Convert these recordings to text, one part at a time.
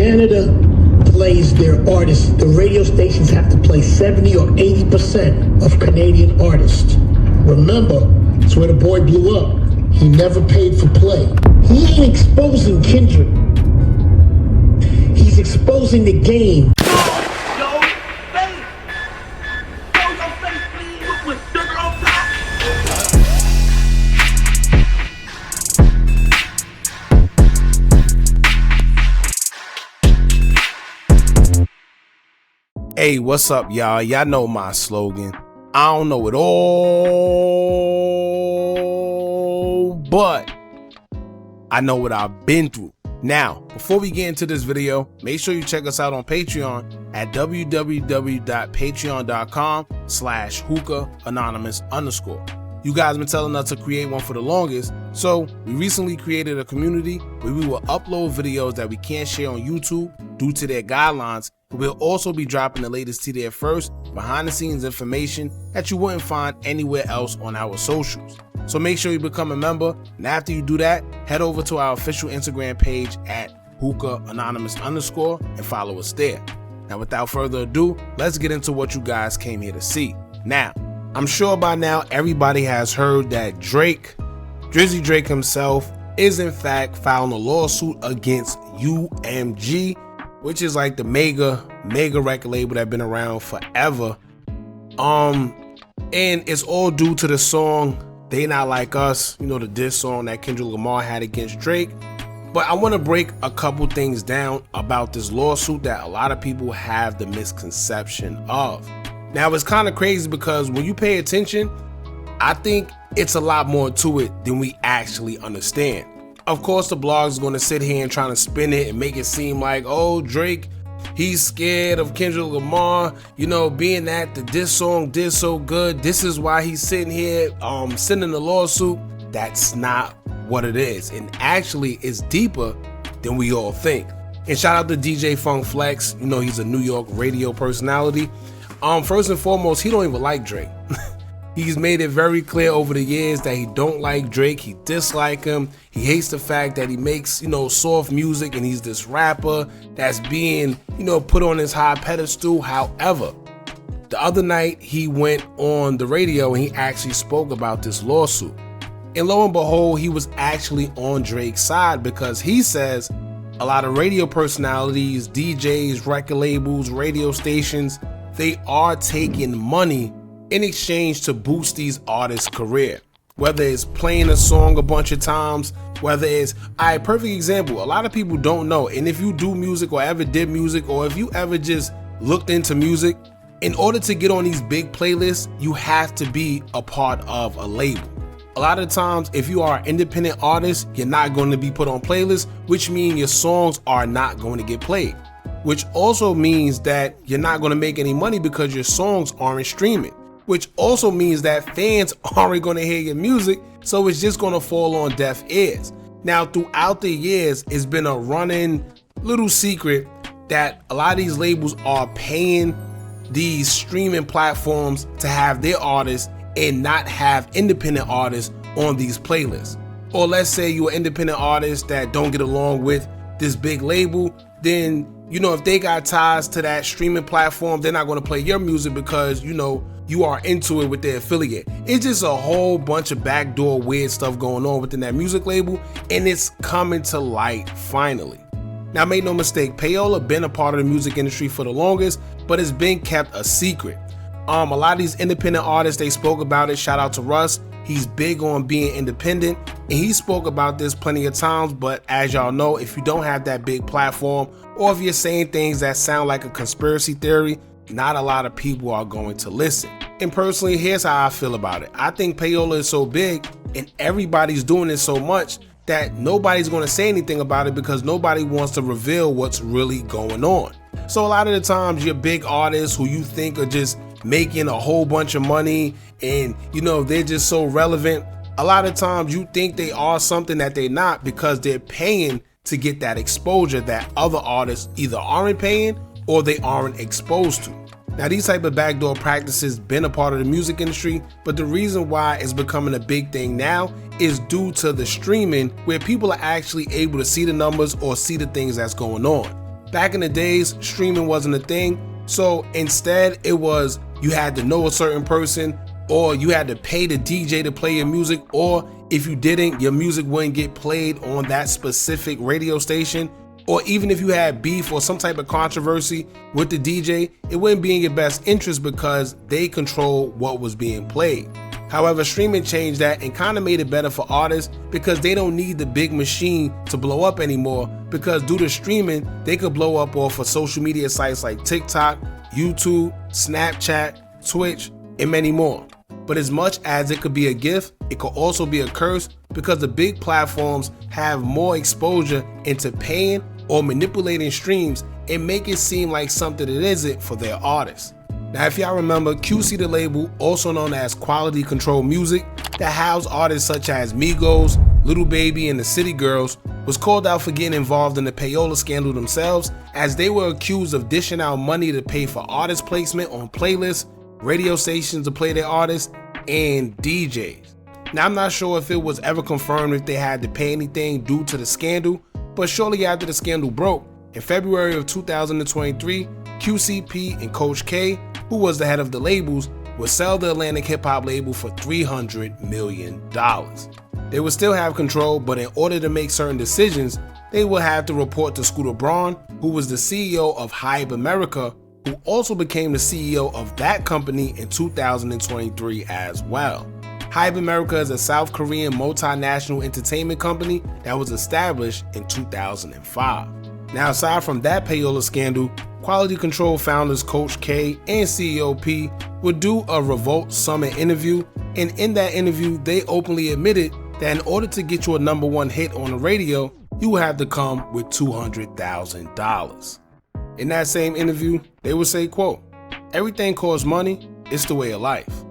Canada plays their artists, the radio stations have to play 70 or 80% of Canadian artists. Remember, it's where the boy blew up. He never paid for play. He ain't exposing Kendrick. He's exposing the game. Hey, what's up, y'all? Y'all know my slogan. I don't know it all, but I know what I've been through. Now, before we get into this video, make sure you check us out on Patreon at www.patreon.com/Hookah Anonymous _. You guys been telling us to create one for the longest, so we recently created a community where we will upload videos that we can't share on YouTube due to their guidelines. We'll also be dropping the latest to there first, behind the scenes information that you wouldn't find anywhere else on our socials. So make sure you become a member, and after you do that, head over to our official Instagram page at Hookah Anonymous _ and follow us there. Now, without further ado, let's get into what you guys came here to see. Now, I'm sure by now everybody has heard that Drizzy Drake himself, is in fact filing a lawsuit against UMG, which is like the mega record label that's been around forever. And it's all due to the song They Not Like Us, you know, the diss song that Kendrick Lamar had against Drake. But I want to break a couple things down about this lawsuit that a lot of people have the misconception of. Now, it's kind of crazy because when you pay attention, I think it's a lot more to it than we actually understand. Of course, the blogs is going to sit here and trying to spin it and make it seem like, oh, Drake, he's scared of Kendrick Lamar, you know, being that this song did so good. This is why he's sitting here sending the lawsuit. That's not what it is. And actually, it's deeper than we all think. And shout out to DJ Funk Flex. You know, he's a New York radio personality. First and foremost, he don't even like Drake. He's made it very clear over the years that he don't like Drake. He dislike him. He hates the fact that he makes, you know, soft music and he's this rapper that's being, you know, put on this high pedestal. However, the other night he went on the radio and he actually spoke about this lawsuit. And lo and behold, he was actually on Drake's side because he says a lot of radio personalities, DJs, record labels, radio stations, they are taking money in exchange to boost these artists' career. Whether it's playing a song a bunch of times, whether it's, perfect example, a lot of people don't know, and if you do music or ever did music, or if you ever just looked into music, in order to get on these big playlists, you have to be a part of a label. A lot of times, if you are an independent artist, you're not going to be put on playlists, which means your songs are not going to get played. Which also means that you're not going to make any money because your songs aren't streaming, which also means that fans aren't going to hear your music, so it's just going to fall on deaf ears. Now, throughout the years, it's been a running little secret that a lot of these labels are paying these streaming platforms to have their artists and not have independent artists on these playlists. Or let's say you're an independent artist that don't get along with this big label, then, you know, if they got ties to that streaming platform, they're not going to play your music because, you know, you are into it with their affiliate. It's just a whole bunch of backdoor weird stuff going on within that music label, and it's coming to light finally. Now, make no mistake, Payola been a part of the music industry for the longest, but it's been kept a secret. A lot of these independent artists, they spoke about it. Shout out to Russ. He's big on being independent, and he spoke about this plenty of times. But as y'all know, if you don't have that big platform, or if you're saying things that sound like a conspiracy theory, not a lot of people are going to listen. And personally, here's how I feel about it. I think Payola is so big and everybody's doing it so much that nobody's going to say anything about it because nobody wants to reveal what's really going on. So a lot of the times, your big artists who you think are just making a whole bunch of money and, you know, they're just so relevant, a lot of times you think they are something that they're not because they're paying to get that exposure that other artists either aren't paying or they aren't exposed to. Now, these type of backdoor practices been a part of the music industry, but the reason why it's becoming a big thing now is due to the streaming, where people are actually able to see the numbers or see the things that's going on. Back in the days, streaming wasn't a thing, so instead it was you had to know a certain person, or you had to pay the DJ to play your music, or if you didn't, your music wouldn't get played on that specific radio station. Or even if you had beef or some type of controversy with the DJ, it wouldn't be in your best interest because they control what was being played. However, streaming changed that and kind of made it better for artists because they don't need the big machine to blow up anymore, because due to streaming, they could blow up off of social media sites like TikTok, YouTube, Snapchat, Twitch, and many more. But as much as it could be a gift, it could also be a curse because the big platforms have more exposure into paying or manipulating streams and make it seem like something it isn't for their artists. Now, if y'all remember, QC the label, also known as Quality Control Music, that housed artists such as Migos, Lil Baby, and the City Girls, was called out for getting involved in the Payola scandal themselves, as they were accused of dishing out money to pay for artist placement on playlists, radio stations to play their artists, and DJs. Now, I'm not sure if it was ever confirmed if they had to pay anything due to the scandal, but shortly after the scandal broke, in February of 2023, QCP and Coach K, who was the head of the labels, would sell the Atlantic hip hop label for $300 million. They would still have control, but in order to make certain decisions, they would have to report to Scooter Braun, who was the CEO of Hype America, who also became the CEO of that company in 2023 as well. Hype America is a South Korean multinational entertainment company that was established in 2005. Now, aside from that Payola scandal, Quality Control founders Coach K and CEO P would do a Revolt Summit interview, and in that interview, they openly admitted that in order to get you a #1 hit on the radio, you would have to come with $200,000. In that same interview, they would say, quote, "Everything costs money, it's the way of life."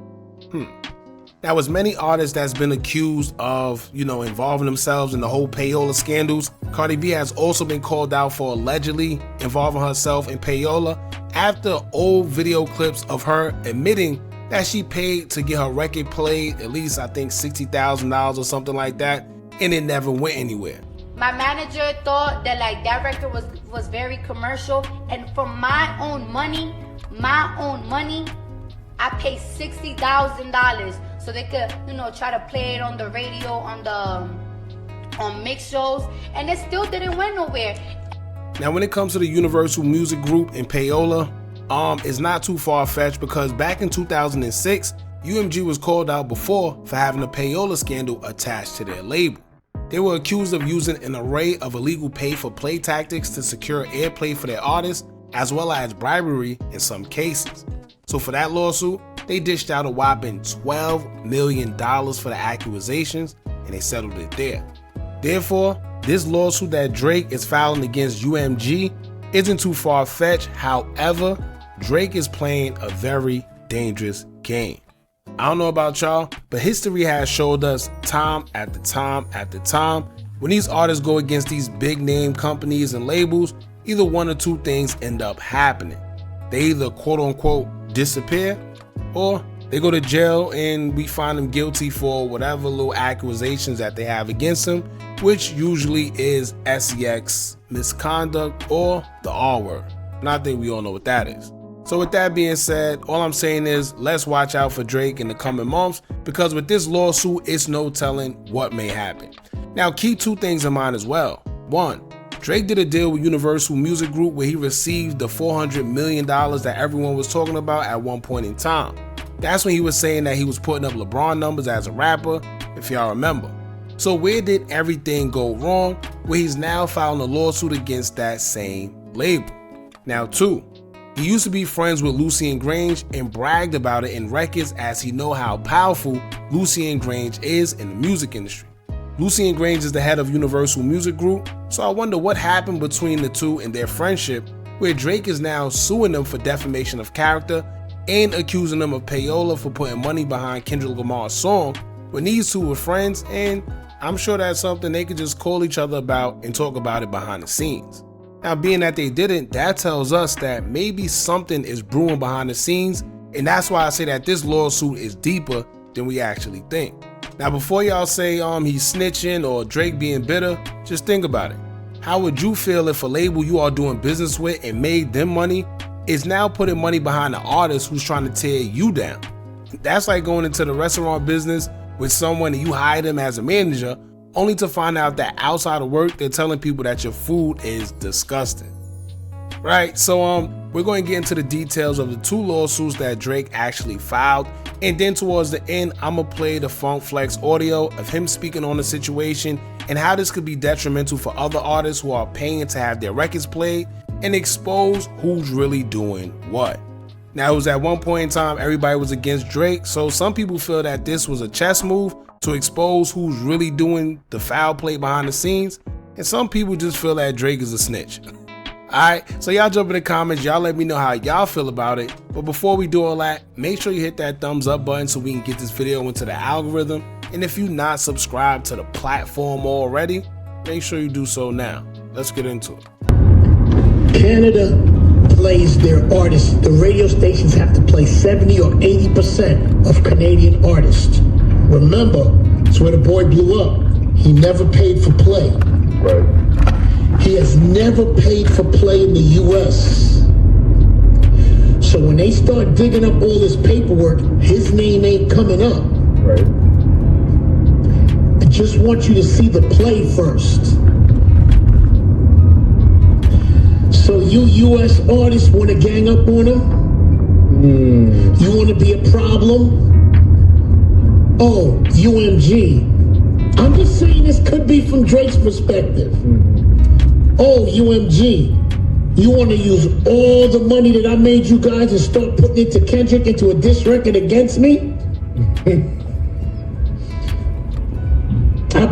Now, as many artists that's been accused of, involving themselves in the whole Payola scandals, Cardi B has also been called out for allegedly involving herself in Payola after old video clips of her admitting that she paid to get her record played, at least I think $60,000 or something like that, and it never went anywhere. My manager thought that that record was very commercial, and for my own money, I paid $60,000 so they could, try to play it on the radio, on mix shows, and it still didn't went nowhere. Now, when it comes to the Universal Music Group and Payola, it's not too far-fetched because back in 2006, UMG was called out before for having a Payola scandal attached to their label. They were accused of using an array of illegal pay-for-play tactics to secure airplay for their artists, as well as bribery in some cases. So for that lawsuit, they dished out a whopping $12 million for the accusations, and they settled it there. Therefore, this lawsuit that Drake is filing against UMG isn't too far-fetched. However, Drake is playing a very dangerous game. I don't know about y'all, but history has showed us time after time, when these artists go against these big name companies and labels, either one or two things end up happening. They either quote unquote disappear, or they go to jail and we find them guilty for whatever little accusations that they have against them, which usually is sex, misconduct, or the R word. And I think we all know what that is. So with that being said, all I'm saying is let's watch out for Drake in the coming months, because with this lawsuit, it's no telling what may happen. Now, keep two things in mind as well. One, Drake did a deal with Universal Music Group where he received the $400 million that everyone was talking about at one point in time. That's when he was saying that he was putting up LeBron numbers as a rapper, if y'all remember. So where did everything go wrong, where he's now filing a lawsuit against that same label? Now, two, he used to be friends with Lucien Grange and bragged about it in records, as he know how powerful Lucien Grange is in the music industry. Lucien Grange is the head of Universal Music Group, so I wonder what happened between the two and their friendship, where Drake is now suing them for defamation of character and accusing them of Payola for putting money behind Kendrick Lamar's song, when these two were friends, and I'm sure that's something they could just call each other about and talk about it behind the scenes. Now, being that they didn't, that tells us that maybe something is brewing behind the scenes, and that's why I say that this lawsuit is deeper than we actually think. Now, before y'all say he's snitching or Drake being bitter, just think about it. How would you feel if a label you are doing business with and made them money is now putting money behind the artist who's trying to tear you down? That's like going into the restaurant business with someone and you hire them as a manager only to find out that outside of work they're telling people that your food is disgusting. Right, so we're going to get into the details of the 2 lawsuits that Drake actually filed, and then towards the end I'm gonna play the Funk Flex audio of him speaking on the situation and how this could be detrimental for other artists who are paying to have their records played, and expose who's really doing what. Now, it was at one point in time everybody was against Drake, so some people feel that this was a chess move to expose who's really doing the foul play behind the scenes, and some people just feel that Drake is a snitch. Alright, so y'all jump in the comments, y'all let me know how y'all feel about it. But before we do all that, make sure you hit that thumbs up button so we can get this video into the algorithm. And if you're not subscribed to the platform already, make sure you do so now. Let's get into it. Canada plays their artists. The radio stations have to play 70 or 80% of Canadian artists. Remember, it's where the boy blew up. He never paid for play. Right. He has never paid for play in the U.S. So when they start digging up all this paperwork, his name ain't coming up. Right. I just want you to see the play first. So you U.S. artists want to gang up on him? You want to be a problem? Oh, UMG. I'm just saying this could be from Drake's perspective. Oh, UMG, you want to use all the money that I made you guys and start putting it to Kendrick into a diss record against me?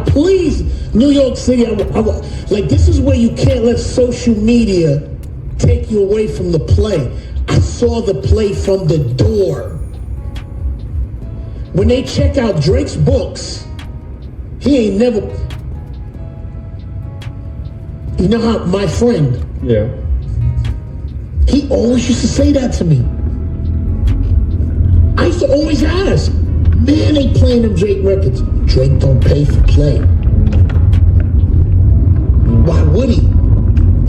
Please, New York City, like this is where you can't let social media take you away from the play. I saw the play from the door. When they check out Drake's books, he ain't never... You know how my friend, Yeah. he always used to say that to me. I used to always ask, man, they playing them Drake records. Drake don't pay for play. Why would he?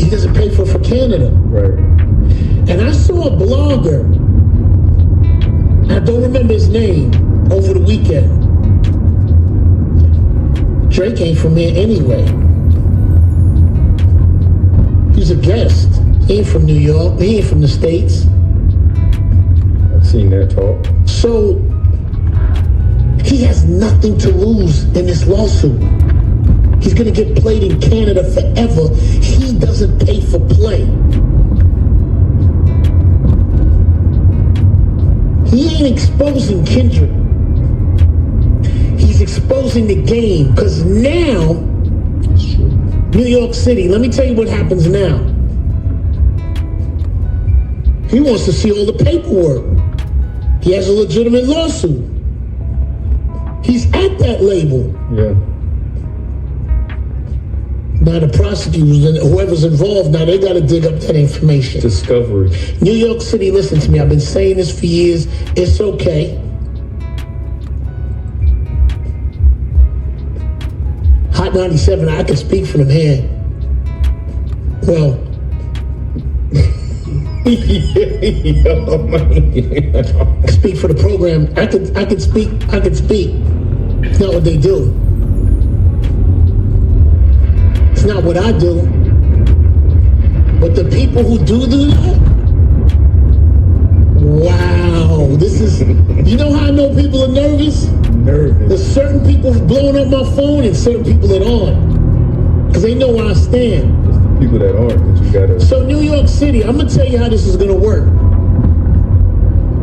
He doesn't pay for Canada. Right. And I saw a blogger, I don't remember his name, over the weekend. Drake ain't from here anyway. He's a guest. He ain't from New York. He ain't from the States. I've seen that talk. So he has nothing to lose in this lawsuit. He's gonna get played in Canada forever. He doesn't pay for play. He ain't exposing Kendrick. He's exposing the game, because now New York City, let me tell you what happens now. He wants to see all the paperwork. He has a legitimate lawsuit. He's at that label. Yeah. Now the prosecutors and whoever's involved, now they got to dig up that information. Discovery. New York City, listen to me. I've been saying this for years. It's okay. Hot 97, I can speak for them here. Well, speak for the program. I could speak. It's not what they do. It's not what I do. But the people who do that, wow, this is, you know how I know people are nervous? There's certain people blowing up my phone and certain people that aren't. Because they know where I stand. It's the people that aren't that you gotta... So New York City, I'm going to tell you how this is going to work.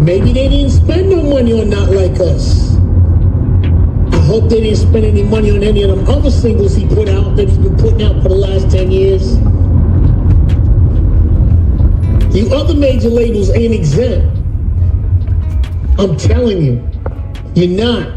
Maybe they didn't spend no money on Not Like Us. I hope they didn't spend any money on any of them other singles he put out that he's been putting out for the last 10 years. You other major labels ain't exempt. I'm telling you, you're not.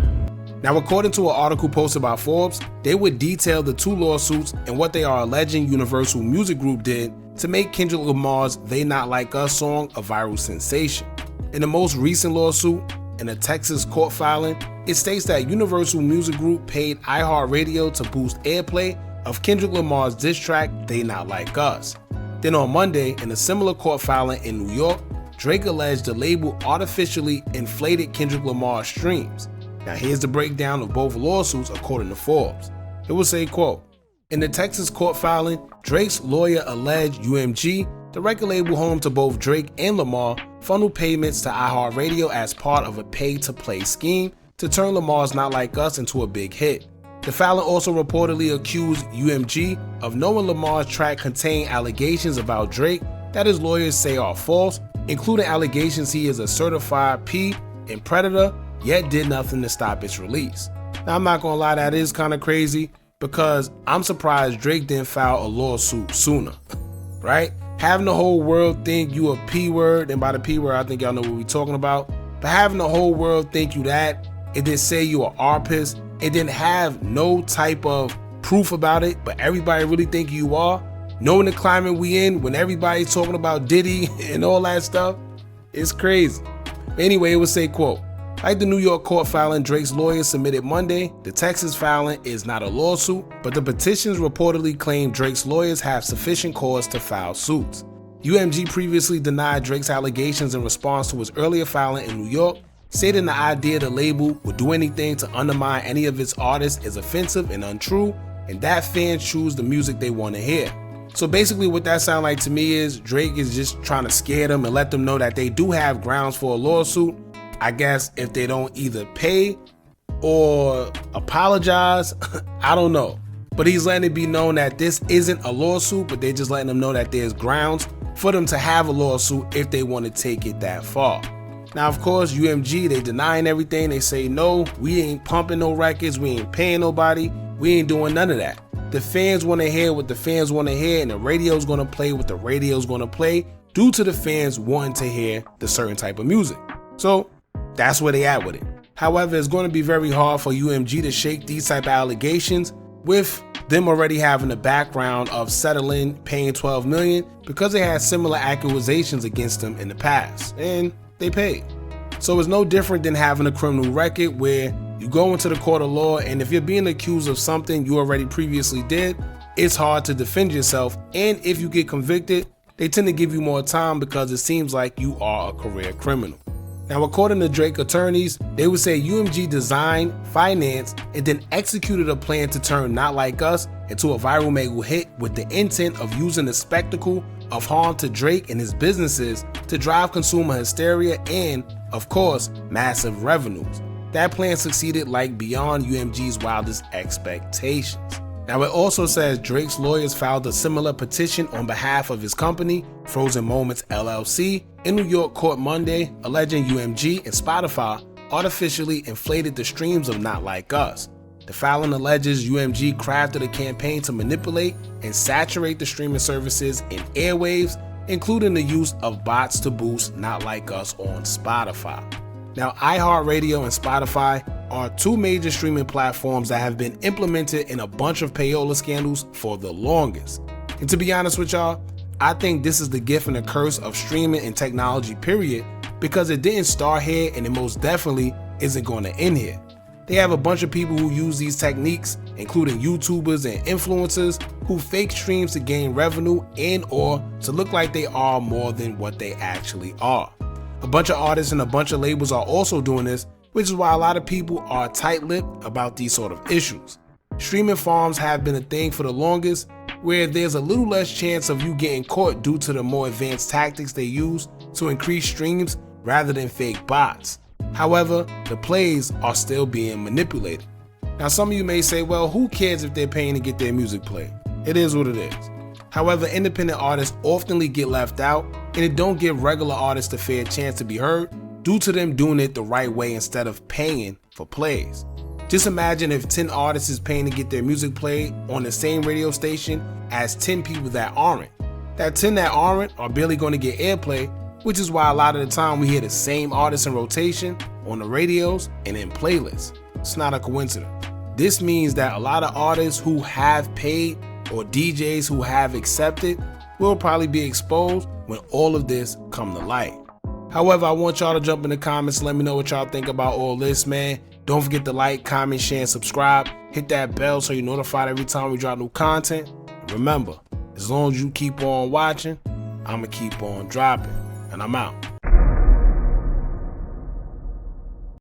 Now, according to an article posted by Forbes, they would detail the 2 lawsuits and what they are alleging Universal Music Group did to make Kendrick Lamar's They Not Like Us song a viral sensation. In the most recent lawsuit, in a Texas court filing, it states that Universal Music Group paid iHeartRadio to boost airplay of Kendrick Lamar's diss track, They Not Like Us. Then on Monday, in a similar court filing in New York, Drake alleged the label artificially inflated Kendrick Lamar's streams. Now here's the breakdown of both lawsuits according to Forbes. It will say, quote, in the Texas court filing, Drake's lawyer alleged UMG, the record label home to both Drake and Lamar, funneled payments to iHeartRadio as part of a pay-to-play scheme to turn Lamar's Not Like Us into a big hit. The filing also reportedly accused UMG of knowing Lamar's track contained allegations about Drake that his lawyers say are false, including allegations he is a certified P and predator, yet did nothing to stop its release. Now I'm not gonna lie, that is kind of crazy, because I'm surprised Drake didn't file a lawsuit sooner, right? Having the whole world think you a P word, and by the P word I think y'all know what we're talking about, but having the whole world think you that, and then say you are arpist, and then have no type of proof about it, but everybody really think you are, knowing the climate we in, when everybody's talking about Diddy and all that stuff, it's crazy. But anyway, it would say, quote, like the New York court filing Drake's lawyers submitted Monday, the Texas filing is not a lawsuit, but the petitions reportedly claim Drake's lawyers have sufficient cause to file suits. UMG previously denied Drake's allegations in response to his earlier filing in New York, stating the idea the label would do anything to undermine any of its artists is offensive and untrue, and that fans choose the music they want to hear. So basically what that sounds like to me is Drake is just trying to scare them and let them know that they do have grounds for a lawsuit. I guess if they don't either pay or apologize, I don't know. But he's letting it be known that this isn't a lawsuit, but they're just letting them know that there's grounds for them to have a lawsuit if they want to take it that far. Now, of course, UMG, they denying everything. They say, no, we ain't pumping no records. We ain't paying nobody. We ain't doing none of that. The fans want to hear what the fans want to hear, and the radio's going to play what the radio's going to play due to the fans wanting to hear the certain type of music. So that's where they at with it. However, it's going to be very hard for UMG to shake these type of allegations with them already having a background of settling, paying $12 million because they had similar accusations against them in the past, and they paid. So it's no different than having a criminal record where you go into the court of law, and if you're being accused of something you already previously did, it's hard to defend yourself, and if you get convicted, they tend to give you more time because it seems like you are a career criminal. Now, according to Drake attorneys, they would say UMG designed, financed, and then executed a plan to turn Not Like Us into a viral mega hit with the intent of using the spectacle of harm to Drake and his businesses to drive consumer hysteria and, of course, massive revenues. That plan succeeded like beyond UMG's wildest expectations. Now, it also says Drake's lawyers filed a similar petition on behalf of his company, Frozen Moments LLC, in New York court Monday, alleging UMG and Spotify artificially inflated the streams of Not Like Us. The filing alleges UMG crafted a campaign to manipulate and saturate the streaming services in airwaves, including the use of bots to boost Not Like Us on Spotify. Now, iHeartRadio and Spotify are two major streaming platforms that have been implemented in a bunch of payola scandals for the longest. And to be honest with y'all, I think this is the gift and the curse of streaming and technology, period, because it didn't start here and it most definitely isn't going to end here. They have a bunch of people who use these techniques, including YouTubers and influencers, who fake streams to gain revenue and or to look like they are more than what they actually are. A bunch of artists and a bunch of labels are also doing this, which is why a lot of people are tight-lipped about these sort of issues. Streaming farms have been a thing for the longest, where there's a little less chance of you getting caught due to the more advanced tactics they use to increase streams rather than fake bots. However, the plays are still being manipulated. Now, some of you may say, well, who cares if they're paying to get their music played? It is what it is. However, independent artists often get left out, and it don't give regular artists a fair chance to be heard due to them doing it the right way instead of paying for plays. Just imagine if 10 artists is paying to get their music played on the same radio station as 10 people that aren't. That 10 that aren't are barely going to get airplay, which is why a lot of the time we hear the same artists in rotation on the radios and in playlists. It's not a coincidence. This means that a lot of artists who have paid or DJs who have accepted will probably be exposed when all of this come to light. However, I want y'all to jump in the comments and let me know what y'all think about all this, man. Don't forget to like, comment, share, and subscribe. Hit that bell so you're notified every time we drop new content. And remember, as long as you keep on watching, I'ma keep on dropping. And I'm out.